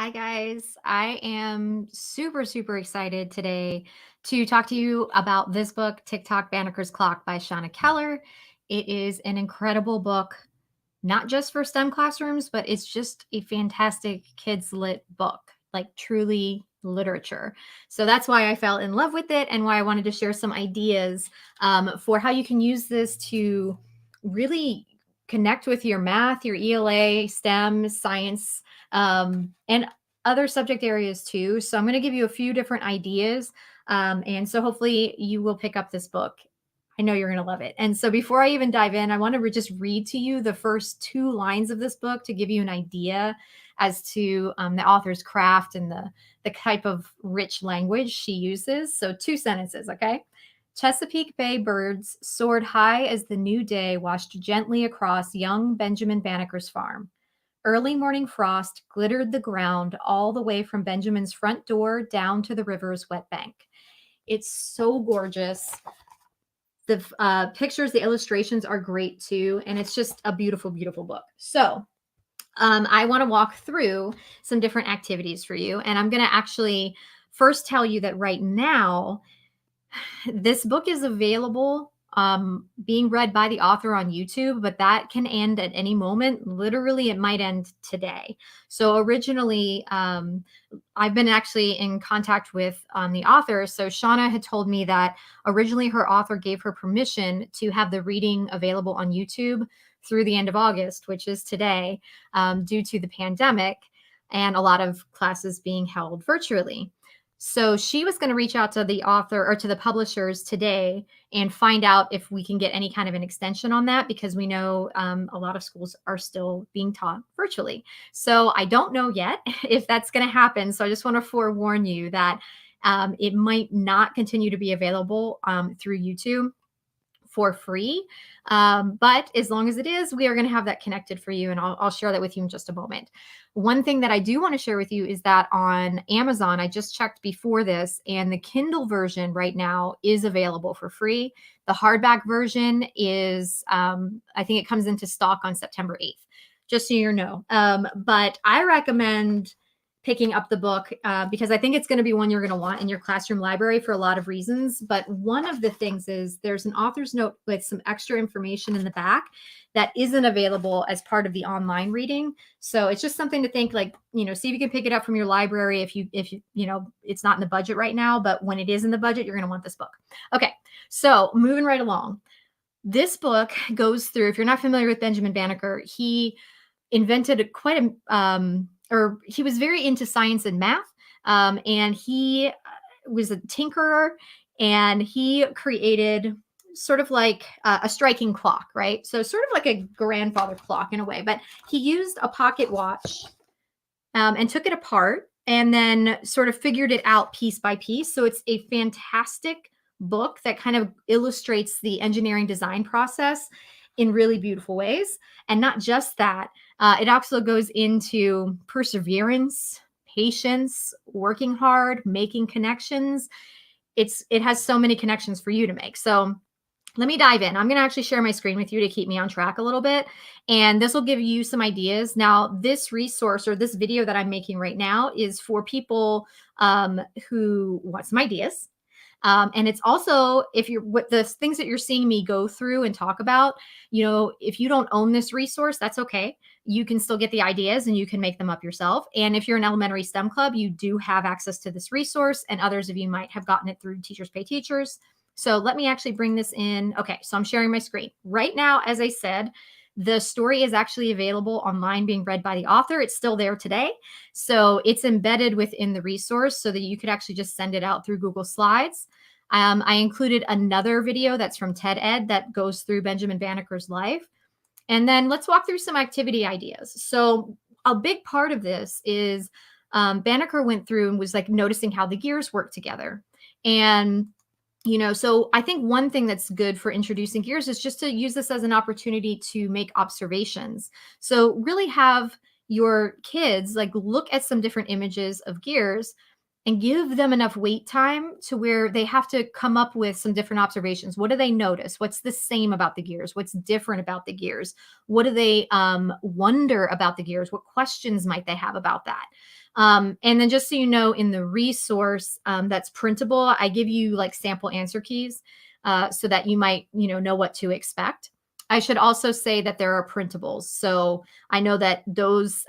Hi, guys. I am super excited today to talk to you about this book, TikTok Banneker's Clock by Shana Keller. It is an incredible book, not just for STEM classrooms, but it's just a fantastic kids lit book, like truly literature. So that's why I fell in love with it and why I wanted to share some ideas for how you can use this to really connect with your math, your ELA, STEM, science, and other subject areas too. So I'm going to give you a few different ideas. And so hopefully you will pick up this book. I know you're going to love it. And so before I even dive in, I want to just read to you the first two lines of this book to give you an idea as to the author's craft and the type of rich language she uses. So two sentences, okay? Chesapeake Bay birds soared high as the new day washed gently across young Benjamin Banneker's farm. Early morning frost glittered the ground all the way from Benjamin's front door down to the river's wet bank. It's so gorgeous. The pictures, the illustrations are great too, and it's just a beautiful book. So I want to walk through some different activities for you, and I'm going to actually first tell you that right now this book is available being read by the author on YouTube, but that can end at any moment. Literally, it might end today. So originally, I've been actually in contact with the author. So Shauna had told me that originally her author gave her permission to have the reading available on YouTube through the end of August, which is today, due to the pandemic and a lot of classes being held virtually. So she was going to reach out to the author or to the publishers today and find out if we can get any kind of an extension on that, because we know a lot of schools are still being taught virtually. So I don't know yet if that's going to happen. So I just want to forewarn you that it might not continue to be available through YouTube for free. But as long as it is, we are going to have that connected for you. And I'll share that with you in just a moment. One thing that I do want to share with you is that on Amazon, I just checked before this, and the Kindle version right now is available for free. The hardback version is, I think it comes into stock on September 8th, just so you know. But I recommend picking up the book because I think it's going to be one you're going to want in your classroom library for a lot of reasons. But one of the things is there's an author's note with some extra information in the back that isn't available as part of the online reading. So it's just something to think, like, see if you can pick it up from your library if you it's not in the budget right now, but when it is in the budget, you're going to want this book. Okay, so moving right along. This book goes through, if you're not familiar with Benjamin Banneker, he invented quite a or he was very into science and math, and he was a tinkerer, and he created sort of like a striking clock, right? So sort of like a grandfather clock in a way, but he used a pocket watch and took it apart and then sort of figured it out piece by piece. So it's a fantastic book that kind of illustrates the engineering design process in really beautiful ways. And not just that, it also goes into perseverance, patience, working hard, making connections. It has so many connections for you to make. So let me dive in. I'm going to actually share my screen with you to keep me on track a little bit. And this will give you some ideas. Now, this resource or this video that I'm making right now is for people who want some ideas. And it's also, if you're what the things that you're seeing me go through and talk about, if you don't own this resource, that's okay. You can still get the ideas and you can make them up yourself. And if you're an elementary STEM club, you do have access to this resource, and others of you might have gotten it through Teachers Pay Teachers. So let me actually bring this in. Okay, so I'm sharing my screen right now. As I said, the story is actually available online being read by the author. It's still there today. So it's embedded within the resource so that you could actually just send it out through Google Slides. I included another video that's from TED Ed that goes through Benjamin Banneker's life. And then let's walk through some activity ideas. So a big part of this is Banneker went through and was like noticing how the gears work together. And so I think one thing that's good for introducing gears is just to use this as an opportunity to make observations. So really have your kids like look at some different images of gears and give them enough wait time to where they have to come up with some different observations. What do they notice? What's the same about the gears? What's different about the gears? What do they wonder about the gears? What questions might they have about that? And then just so you know, in the resource that's printable, I give you like sample answer keys so that you might, know what to expect. I should also say that there are printables. So I know that those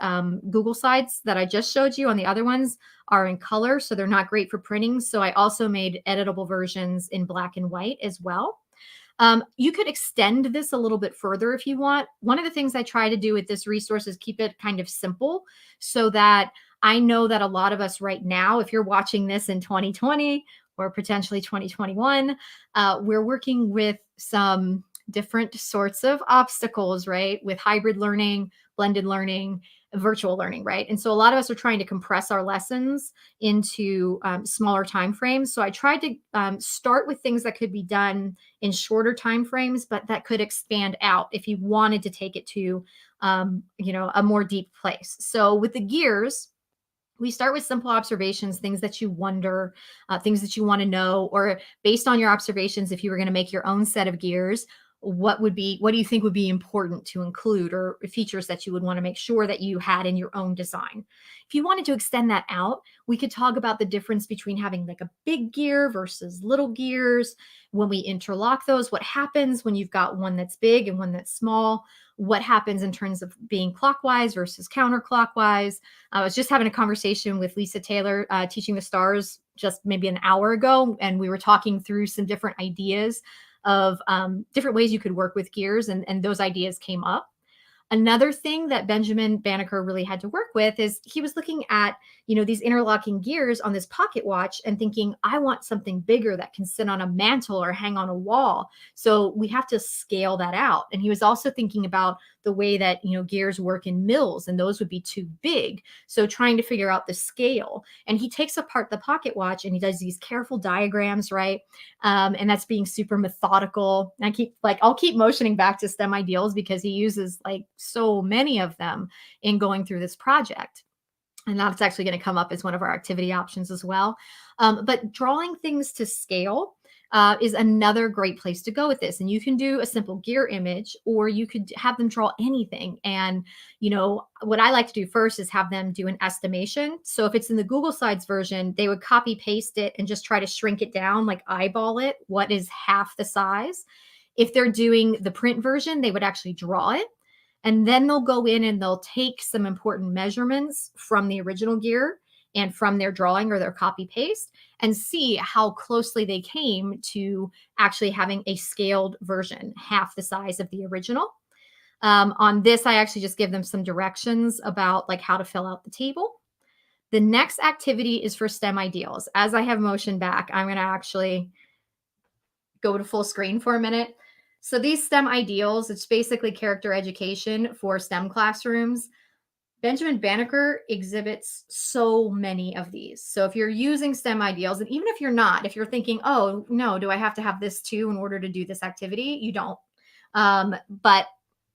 Google Slides that I just showed you on the other ones are in color, so they're not great for printing. So I also made editable versions in black and white as well. You could extend this a little bit further if you want. One of the things I try to do with this resource is keep it kind of simple so that I know that a lot of us right now, if you're watching this in 2020 or potentially 2021, we're working with some different sorts of obstacles, right? With hybrid learning, blended learning, virtual learning, right? And so a lot of us are trying to compress our lessons into smaller time frames. So I tried to start with things that could be done in shorter time frames, but that could expand out if you wanted to take it to, a more deep place. So with the gears, we start with simple observations, things that you wonder, things that you want to know, or based on your observations, if you were going to make your own set of gears, what do you think would be important to include, or features that you would want to make sure that you had in your own design? If you wanted to extend that out, we could talk about the difference between having like a big gear versus little gears. When we interlock those, what happens when you've got one that's big and one that's small? What happens in terms of being clockwise versus counterclockwise? I was just having a conversation with Lisa Taylor, Teaching the Stars, just maybe an hour ago, and we were talking through some different ideas of different ways you could work with gears, and those ideas came up. Another thing that Benjamin Banneker really had to work with is he was looking at, these interlocking gears on this pocket watch and thinking, I want something bigger that can sit on a mantle or hang on a wall. So we have to scale that out. And he was also thinking about the way that, gears work in mills, and those would be too big. So trying to figure out the scale. And he takes apart the pocket watch and he does these careful diagrams, right? And that's being super methodical. And I'll keep motioning back to STEM ideals because he uses like so many of them in going through this project. And that's actually going to come up as one of our activity options as well. But drawing things to scale is another great place to go with this. And you can do a simple gear image, or you could have them draw anything. And, what I like to do first is have them do an estimation. So if it's in the Google Slides version, they would copy paste it and just try to shrink it down, like eyeball it. What is half the size? If they're doing the print version, they would actually draw it. And then they'll go in and they'll take some important measurements from the original gear and from their drawing or their copy paste and see how closely they came to actually having a scaled version, half the size of the original. On this, I actually just give them some directions about like how to fill out the table. The next activity is for STEM ideals. As I have motion back, I'm going to actually go to full screen for a minute. So these STEM ideals, it's basically character education for STEM classrooms. Benjamin Banneker exhibits so many of these. So if you're using STEM ideals, and even if you're not, if you're thinking, oh, no, do I have to have this too in order to do this activity? You don't. But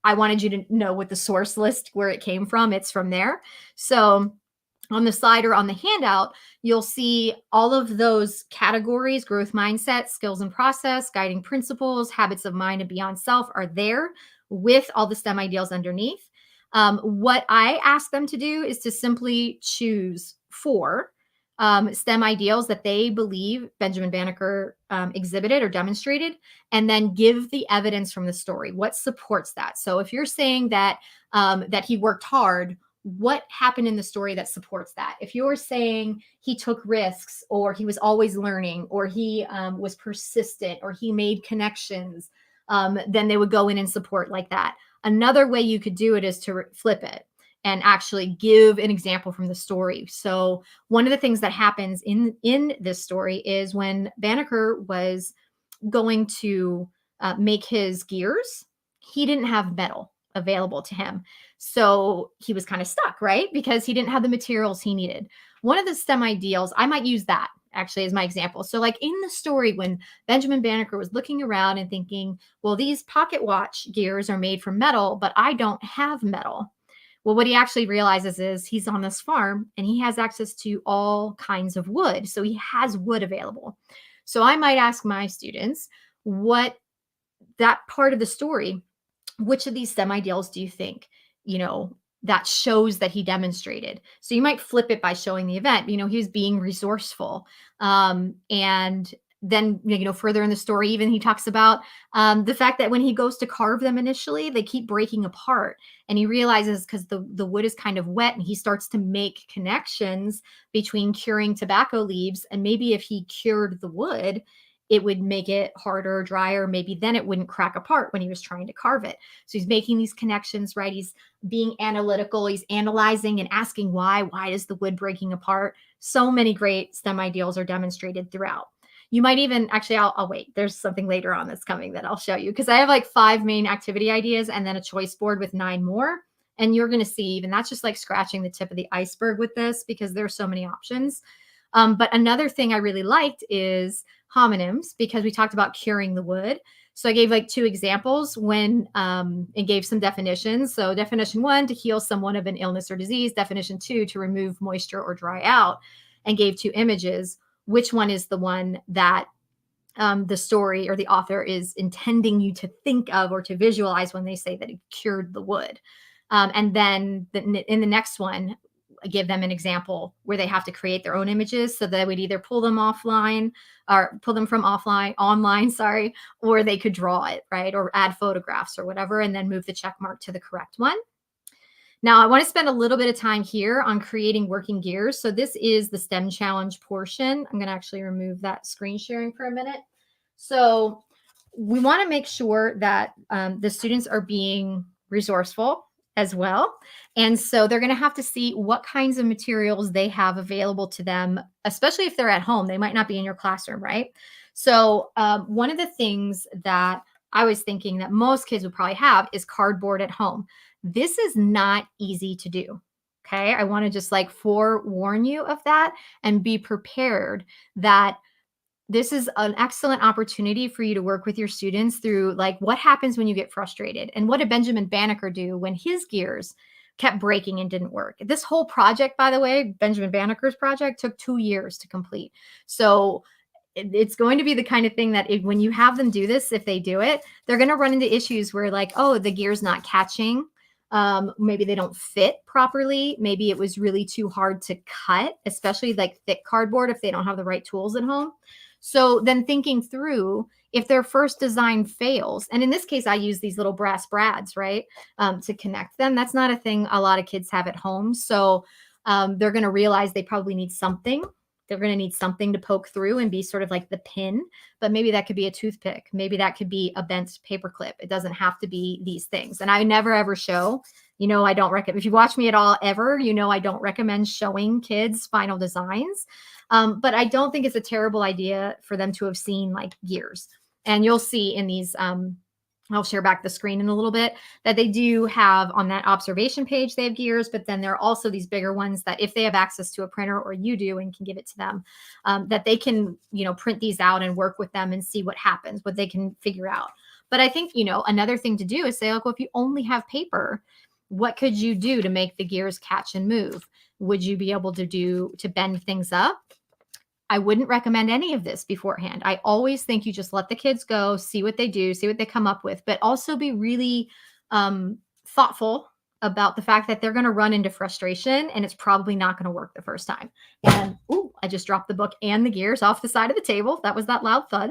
I wanted you to know what the source list, where it came from. It's from there. So on the side or on the handout, you'll see all of those categories: growth mindset, skills and process, guiding principles, habits of mind and beyond self are there with all the STEM ideals underneath. What I ask them to do is to simply choose 4 STEM ideals that they believe Benjamin Banneker exhibited or demonstrated, and then give the evidence from the story. What supports that? So if you're saying that that he worked hard, what happened in the story that supports that? If you're saying he took risks, or he was always learning, or he was persistent, or he made connections, then they would go in and support like that. Another way you could do it is to flip it and actually give an example from the story. So one of the things that happens in this story is when Banneker was going to make his gears, he didn't have metal available to him. So he was kind of stuck, right? Because he didn't have the materials he needed. One of the STEM ideals, I might use that actually as my example. So like in the story, when Benjamin Banneker was looking around and thinking, well, these pocket watch gears are made from metal, but I don't have metal. Well, what he actually realizes is he's on this farm and he has access to all kinds of wood. So he has wood available. So I might ask my students, what that part of the story, which of these STEM ideals do you think, you know, that shows that he demonstrated? So you might flip it by showing the event. He was being resourceful. And then, further in the story, even he talks about the fact that when he goes to carve them initially, they keep breaking apart. And he realizes because the wood is kind of wet and he starts to make connections between curing tobacco leaves. And maybe if he cured the wood, it would make it harder or drier. Maybe then it wouldn't crack apart when he was trying to carve it. So he's making these connections, right? He's being analytical. He's analyzing and asking why. Why is the wood breaking apart? So many great STEM ideals are demonstrated throughout. You might even actually, I'll wait. There's something later on that's coming that I'll show you because I have like 5 main activity ideas and then a choice board with 9 more. And you're going to see even that's just like scratching the tip of the iceberg with this because there's so many options. But another thing I really liked is homonyms because we talked about curing the wood. So I gave like 2 examples when and gave some definitions. So definition 1, to heal someone of an illness or disease. Definition 2, to remove moisture or dry out, and gave 2 images. Which one is the one that the story or the author is intending you to think of or to visualize when they say that it cured the wood? And then in the next one, give them an example where they have to create their own images. So they would either pull them offline or pull them from online, sorry, or they could draw it, right? Or add photographs or whatever, and then move the check mark to the correct one. Now, I want to spend a little bit of time here on creating working gears. So this is the STEM challenge portion. I'm going to actually remove that screen sharing for a minute. So we want to make sure that the students are being resourceful as well. And so they're going to have to see what kinds of materials they have available to them, especially if they're at home. They might not be in your classroom, right? So one of the things that I was thinking that most kids would probably have is cardboard at home. This is not easy to do. Okay. I want to just like forewarn you of that and be prepared that this is an excellent opportunity for you to work with your students through like what happens when you get frustrated and what did Benjamin Banneker do when his gears kept breaking and didn't work. This whole project, by the way, Benjamin Banneker's project took 2 years to complete. So it's going to be the kind of thing that when you have them do this, if they do it, they're going to run into issues where like, oh, the gear's not catching. Maybe they don't fit properly. Maybe it was really too hard to cut, especially like thick cardboard if they don't have the right tools at home. So then thinking through if their first design fails, and in this case, I use these little brass brads, right, to connect them. That's not a thing a lot of kids have at home. So they're going to realize they probably need something. They're going to need something to poke through and be sort of like the pin, but maybe that could be a toothpick. Maybe that could be a bent paper clip. It doesn't have to be these things. And I never ever show, I don't recommend, if you watch me at all ever, I don't recommend showing kids final designs. But I don't think it's a terrible idea for them to have seen like gears. And you'll see in these, I'll share back the screen in a little bit, that they do have on that observation page, they have gears, but then there are also these bigger ones that if they have access to a printer or you do and can give it to them, that they can, print these out and work with them and see what happens, what they can figure out. But I think, another thing to do is say, like, well, if you only have paper, what could you do to make the gears catch and move? Would you be able to bend things up? I wouldn't recommend any of this beforehand. I always think you just let the kids go, see what they do, see what they come up with, but also be really thoughtful about the fact that they're going to run into frustration and it's probably not going to work the first time. And I just dropped the book and the gears off the side of the table. That was that loud thud.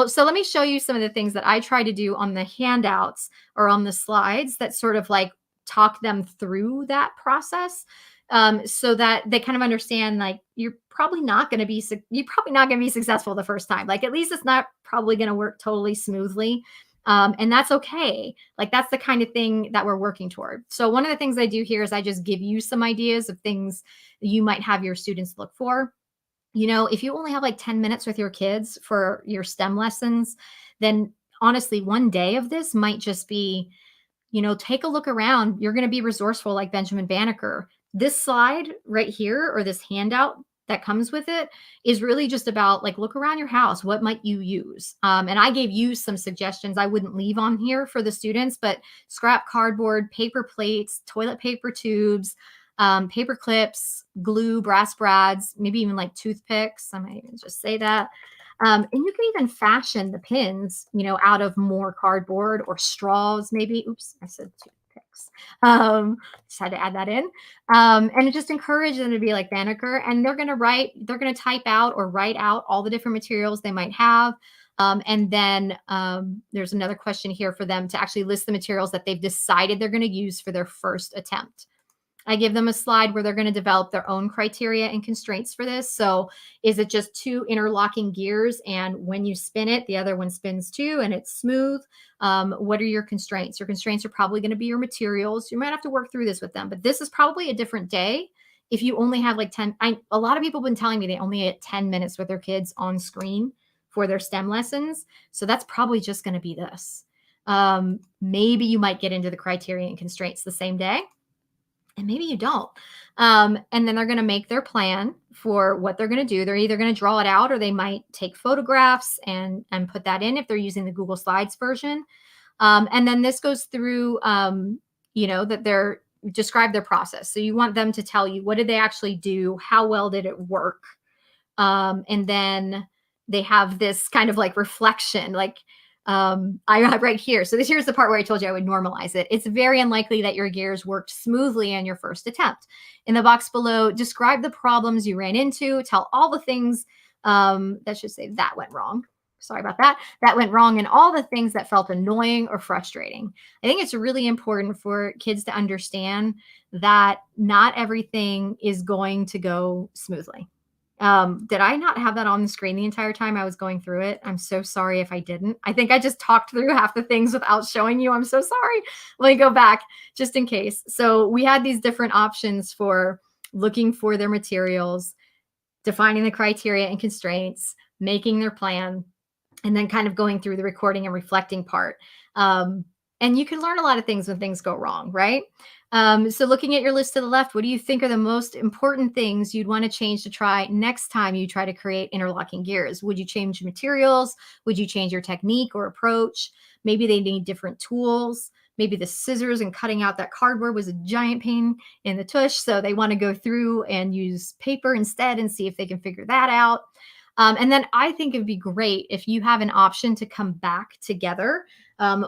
So let me show you some of the things that I try to do on the handouts or on the slides that sort of like talk them through that process. So that they kind of understand, like, you're probably not going to be successful the first time. Like, at least it's not probably going to work totally smoothly. And that's okay. Like, that's the kind of thing that we're working toward. So one of the things I do here is I just give you some ideas of things you might have your students look for. If you only have like 10 minutes with your kids for your STEM lessons, then honestly, one day of this might just be, take a look around. You're going to be resourceful like Benjamin Banneker. This slide right here or this handout that comes with it is really just about like, look around your house. What might you use? And I gave you some suggestions I wouldn't leave on here for the students, but scrap cardboard, paper plates, toilet paper tubes, paper clips, glue, brass brads, maybe even like toothpicks. I might even just say that. And you can even fashion the pins, out of more cardboard or straws, maybe. Oops, I said toothpicks. Just had to add that in. And just encourage them to be like Banneker, and they're going to type out or write out all the different materials they might have. And then there's another question here for them to actually list the materials that they've decided they're going to use for their first attempt. I give them a slide where they're going to develop their own criteria and constraints for this. So is it just two interlocking gears, and when you spin it, the other one spins too, and it's smooth? What are your constraints? Your constraints are probably going to be your materials. You might have to work through this with them, but this is probably a different day. If you only have like 10, a lot of people have been telling me they only get 10 minutes with their kids on screen for their STEM lessons. So that's probably just going to be this. Maybe you might get into the criteria and constraints the same day, and maybe you don't. And then they're going to make their plan for what they're going to do. They're either going to draw it out, or they might take photographs and put that in if they're using the Google Slides version. And then this goes through, that they're describe their process. So you want them to tell you, what did they actually do? How well did it work? And then they have this kind of like reflection, like, I have right here. So here's the part where I told you I would normalize it. It's very unlikely that your gears worked smoothly on your first attempt. In the box below, describe the problems you ran into. Tell all the things that should say that went wrong. Sorry about that. That went wrong, and all the things that felt annoying or frustrating. I think it's really important for kids to understand that not everything is going to go smoothly. Did I not have that on the screen the entire time I was going through it? I'm so sorry if I didn't. I think I just talked through half the things without showing you. I'm so sorry. Let me go back just in case. So we had these different options for looking for their materials, defining the criteria and constraints, making their plan, and then kind of going through the recording and reflecting part. And you can learn a lot of things when things go wrong, right? So looking at your list to the left, what do you think are the most important things you'd want to change to try next time you try to create interlocking gears? Would you change materials? Would you change your technique or approach? Maybe they need different tools. Maybe the scissors and cutting out that cardboard was a giant pain in the tush. So they want to go through and use paper instead and see if they can figure that out. And then I think it'd be great if you have an option to come back together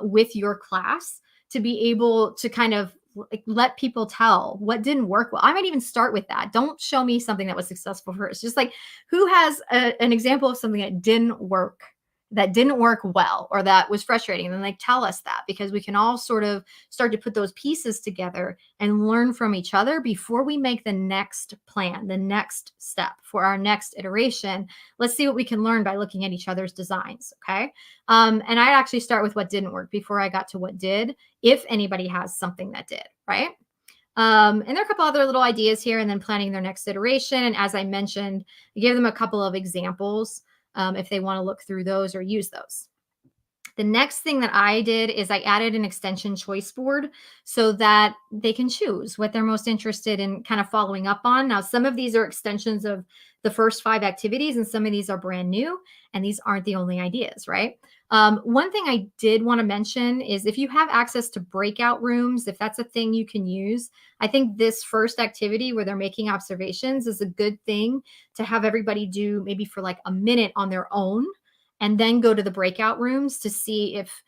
with your class to be able to kind of like let people tell what didn't work well. I might even start with that. Don't show me something that was successful first. Just like, who has an example of something that didn't work well, or that was frustrating? And then like tell us that, because we can all sort of start to put those pieces together and learn from each other before we make the next plan, the next step for our next iteration. Let's see what we can learn by looking at each other's designs. Okay. And I actually start with what didn't work before I got to what did, if anybody has something that did, right? And there are a couple other little ideas here, and then planning their next iteration. And as I mentioned, I give them a couple of examples if they want to look through those or use those. The next thing that I did is I added an extension choice board so that they can choose what they're most interested in kind of following up on. Now, some of these are extensions of the first 5 activities, and some of these are brand new, and these aren't the only ideas, right? One thing I did want to mention is if you have access to breakout rooms, if that's a thing you can use, I think this first activity where they're making observations is a good thing to have everybody do maybe for like a minute on their own, and then go to the breakout rooms to see if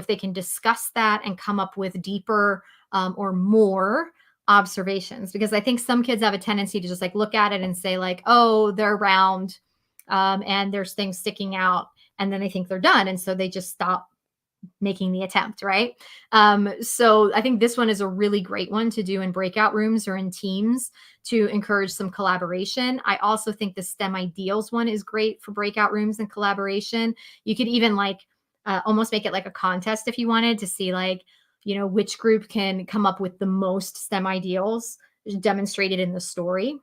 they can discuss that and come up with deeper or more observations. Because I think some kids have a tendency to just like look at it and say like, oh, they're round and there's things sticking out, and then they think they're done, and so they just stop making the attempt, right? So I think this one is a really great one to do in breakout rooms or in teams to encourage some collaboration. I also think the STEM ideals one is great for breakout rooms and collaboration. You could even like almost make it like a contest if you wanted to see like, which group can come up with the most STEM ideals demonstrated in the story,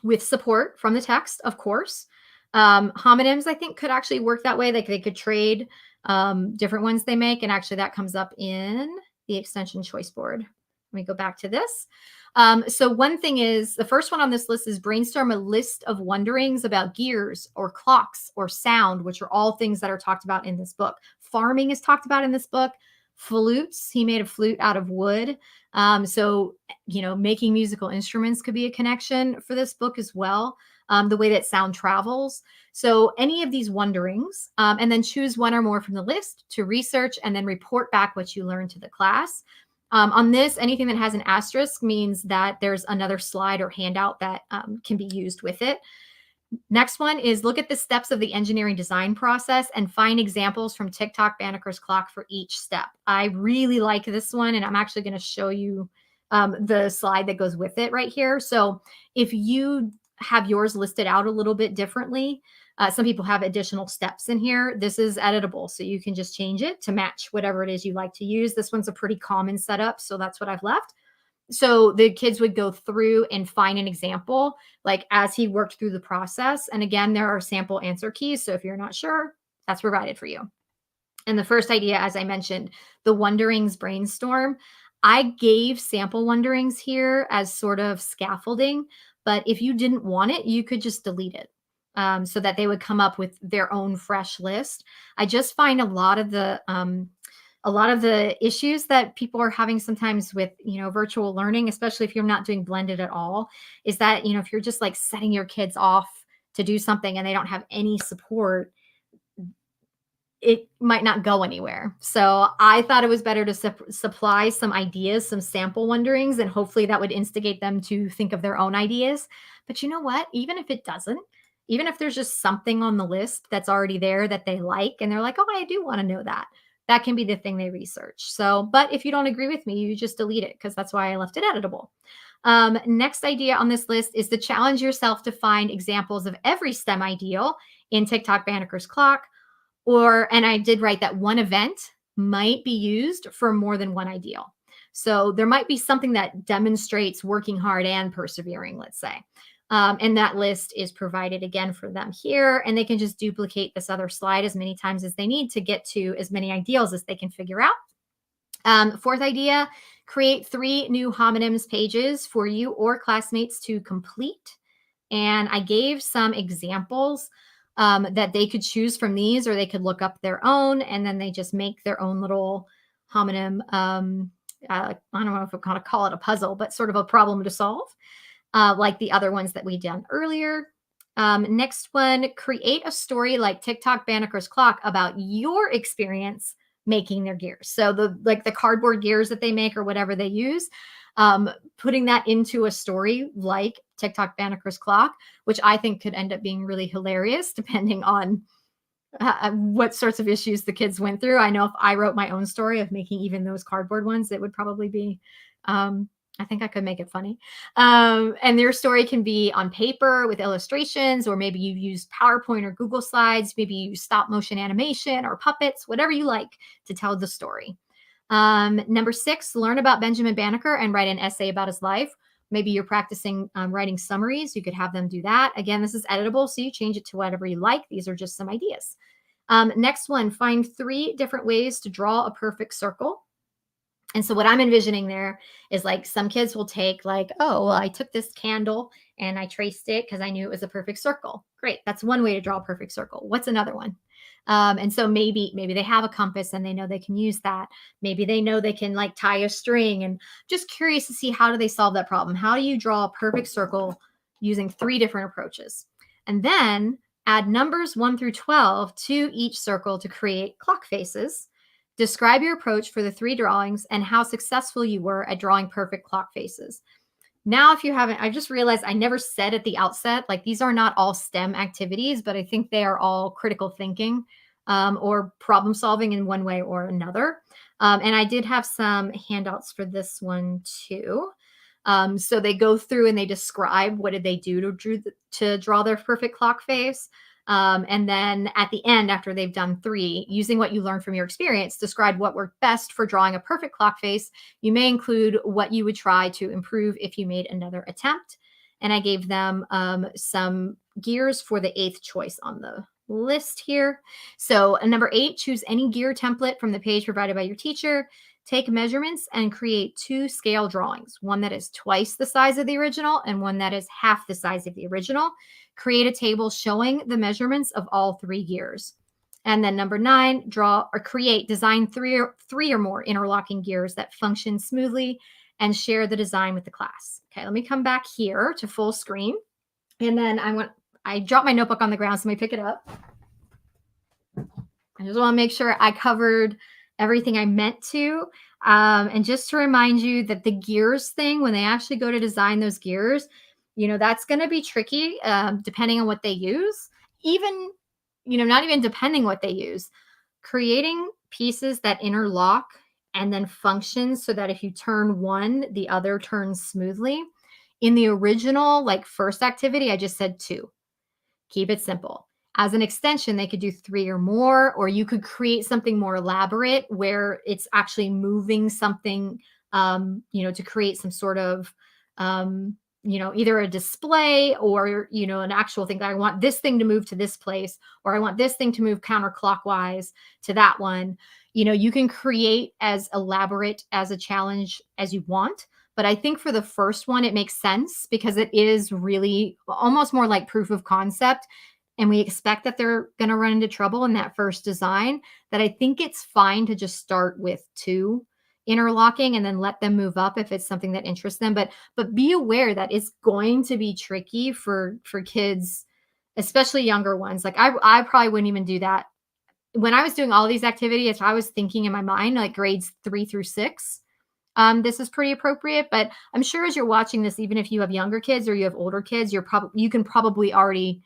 with support from the text, of course. Homonyms, I think, could actually work that way. Like they could trade different ones they make. And actually that comes up in the extension choice board. Let me go back to this. So one thing is, the first one on this list is brainstorm a list of wonderings about gears or clocks or sound, which are all things that are talked about in this book. Farming is talked about in this book. Flutes, he made a flute out of wood. So, making musical instruments could be a connection for this book as well. The way that sound travels. So any of these wonderings, and then choose one or more from the list to research and then report back what you learned to the class. On this, anything that has an asterisk means that there's another slide or handout that can be used with it. Next one is look at the steps of the engineering design process and find examples from Ticktock Banneker's clock for each step. I really like this one, and I'm actually going to show you the slide that goes with it right here. So if you have yours listed out a little bit differently, some people have additional steps in here. This is editable, so you can just change it to match whatever it is you like to use. This one's a pretty common setup, so that's what I've left. So the kids would go through and find an example, like as he worked through the process. And again, there are sample answer keys. So if you're not sure, that's provided for you. And the first idea, as I mentioned, the wonderings brainstorm. I gave sample wonderings here as sort of scaffolding, but if you didn't want it, you could just delete it. So that they would come up with their own fresh list. I just find a lot of the issues that people are having sometimes with, virtual learning, especially if you're not doing blended at all, is that, if you're just like setting your kids off to do something and they don't have any support, it might not go anywhere. So I thought it was better to supply some ideas, some sample wonderings, and hopefully that would instigate them to think of their own ideas. But you know what? Even if it doesn't, even if there's just something on the list that's already there that they like, and they're like, oh, I do want to know that. That can be the thing they research. So, but if you don't agree with me, you just delete it, because that's why I left it editable. Next idea on this list is to challenge yourself to find examples of every STEM ideal in Ticktock Banneker's clock. And I did write that one event might be used for more than one ideal. So there might be something that demonstrates working hard and persevering, let's say. And that list is provided again for them here, and they can just duplicate this other slide as many times as they need to get to as many ideals as they can figure out. Fourth idea, create 3 new homonyms pages for you or classmates to complete. And I gave some examples that they could choose from these, or they could look up their own, and then they just make their own little homonym. I don't know if I'm going to call it a puzzle, but sort of a problem to solve. Like the other ones that we done earlier. Next one, create a story like Ticktock Banneker's clock about your experience making their gears. So the cardboard gears that they make or whatever they use, putting that into a story like Ticktock Banneker's clock, which I think could end up being really hilarious depending on what sorts of issues the kids went through. I know if I wrote my own story of making even those cardboard ones, it would probably be I think I could make it funny. And their story can be on paper with illustrations, or maybe you use PowerPoint or Google Slides. Maybe you use stop motion animation or puppets, whatever you like to tell the story. Number 6, learn about Benjamin Banneker and write an essay about his life. Maybe you're practicing writing summaries. You could have them do that. Again, this is editable, so you change it to whatever you like. These are just some ideas. Next one, find 3 different ways to draw a perfect circle. And so what I'm envisioning there is like some kids will take like, oh, well, I took this candle and I traced it because I knew it was a perfect circle. Great. That's one way to draw a perfect circle. What's another one? And so maybe they have a compass and they know they can use that. Maybe they know they can like tie a string, and just curious to see, how do they solve that problem? How do you draw a perfect circle using 3 different approaches? And then add numbers 1 through 12 to each circle to create clock faces. Describe your approach for the 3 drawings and how successful you were at drawing perfect clock faces. Now, if you haven't, I just realized I never said at the outset, like these are not all STEM activities, but I think they are all critical thinking or problem solving in one way or another. And I did have some handouts for this one too. So they go through and they describe what did they do to draw their perfect clock face. And then at the end, after they've done 3, using what you learned from your experience, describe what worked best for drawing a perfect clock face. You may include what you would try to improve if you made another attempt. And I gave them some gears for the 8th choice on the list here. So number 8, choose any gear template from the page provided by your teacher. Take measurements and create 2 scale drawings, one that is twice the size of the original and one that is half the size of the original. Create a table showing the measurements of all 3 gears. And then number 9, draw or create, design three or more interlocking gears that function smoothly and share the design with the class. Okay, let me come back here to full screen. And then I dropped my notebook on the ground, so let me pick it up. I just want to make sure I covered everything I meant to. And just to remind you that the gears thing, when they actually go to design those gears, that's going to be tricky depending on what they use. Even, not even depending what they use. Creating pieces that interlock and then function so that if you turn one, the other turns smoothly. In the original, like first activity, I just said 2. Keep it simple. As an extension, they could do 3 or more, or you could create something more elaborate where it's actually moving something, to create some sort of, either a display or, an actual thing. I want this thing to move to this place, or I want this thing to move counterclockwise to that one. You can create as elaborate as a challenge as you want. But I think for the first one, it makes sense because it is really almost more like proof of concept. And we expect that they're going to run into trouble in that first design, that I think it's fine to just start with 2 interlocking and then let them move up if it's something that interests them. But be aware that it's going to be tricky for kids, especially younger ones. Like I probably wouldn't even do that. When I was doing all these activities, I was thinking in my mind, like grades 3 through 6. This is pretty appropriate, but I'm sure as you're watching this, even if you have younger kids or you have older kids, you can probably already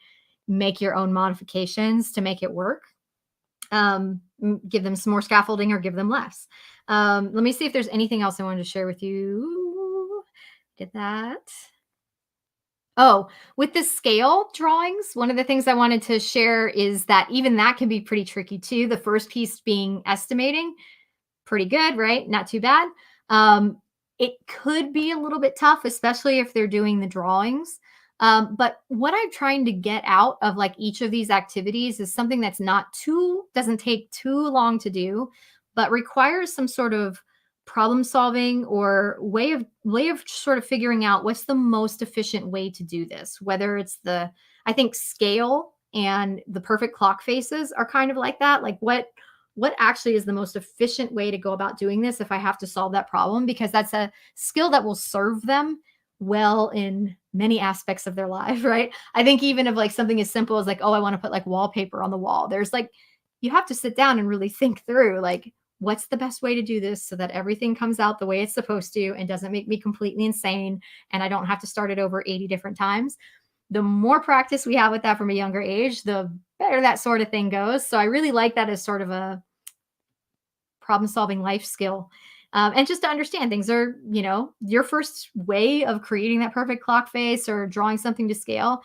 make your own modifications to make it work. Give them some more scaffolding or give them less. Let me see if there's anything else I wanted to share with you. Did that. Oh, with the scale drawings, one of the things I wanted to share is that even that can be pretty tricky too. The first piece being estimating. Pretty good, right? Not too bad. It could be a little bit tough, especially if they're doing the drawings. But what I'm trying to get out of like each of these activities is something that's doesn't take too long to do, but requires some sort of problem solving or way of sort of figuring out what's the most efficient way to do this. Whether it's I think scale and the perfect clock faces are kind of like that. Like what actually is the most efficient way to go about doing this if I have to solve that problem, because that's a skill that will serve them well in many aspects of their life, right? I think even of like something as simple as like, oh, I want to put like wallpaper on the wall. There's like, you have to sit down and really think through like, what's the best way to do this so that everything comes out the way it's supposed to and doesn't make me completely insane and I don't have to start it over 80 different times. The more practice we have with that from a younger age, the better that sort of thing goes. So I really like that as sort of a problem solving life skill. And just to understand things are, your first way of creating that perfect clock face or drawing something to scale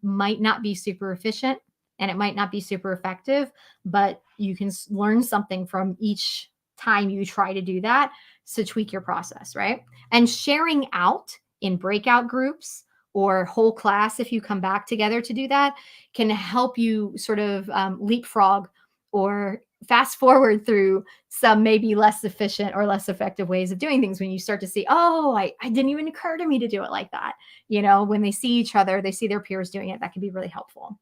might not be super efficient and it might not be super effective, but you can learn something from each time you try to do that to tweak your process, right? And sharing out in breakout groups or whole class, if you come back together to do that, can help you sort of leapfrog or fast forward through some maybe less efficient or less effective ways of doing things when you start to see, oh, I didn't even occur to me to do it like that. When they see each other, they see their peers doing it. That can be really helpful.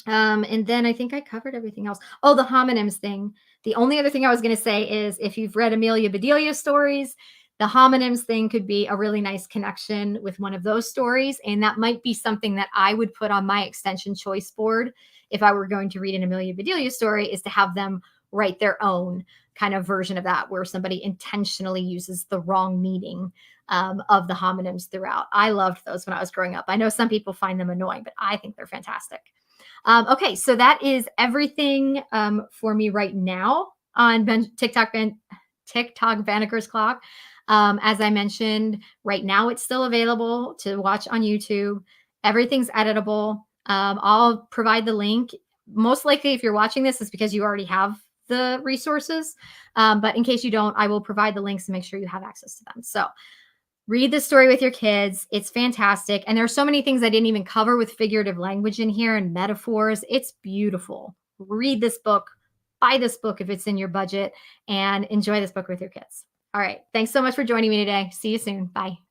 And then I think I covered everything else. Oh, the homonyms thing. The only other thing I was going to say is if you've read Amelia Bedelia stories, the homonyms thing could be a really nice connection with one of those stories. And that might be something that I would put on my extension choice board if I were going to read an Amelia Bedelia story, is to have them write their own kind of version of that where somebody intentionally uses the wrong meaning of the homonyms throughout. I loved those when I was growing up. I know some people find them annoying, but I think they're fantastic. Okay, so that is everything for me right now on TikTok Banneker's Clock. As I mentioned, right now it's still available to watch on YouTube. Everything's editable. I'll provide the link. Most likely, if you're watching this, it's because you already have the resources. But in case you don't, I will provide the links to make sure you have access to them. So read the story with your kids. It's fantastic. And there's so many things I didn't even cover with figurative language in here and metaphors. It's beautiful. Read this book. buy this book if it's in your budget and enjoy this book with your kids. All right. Thanks so much for joining me today. See you soon. Bye.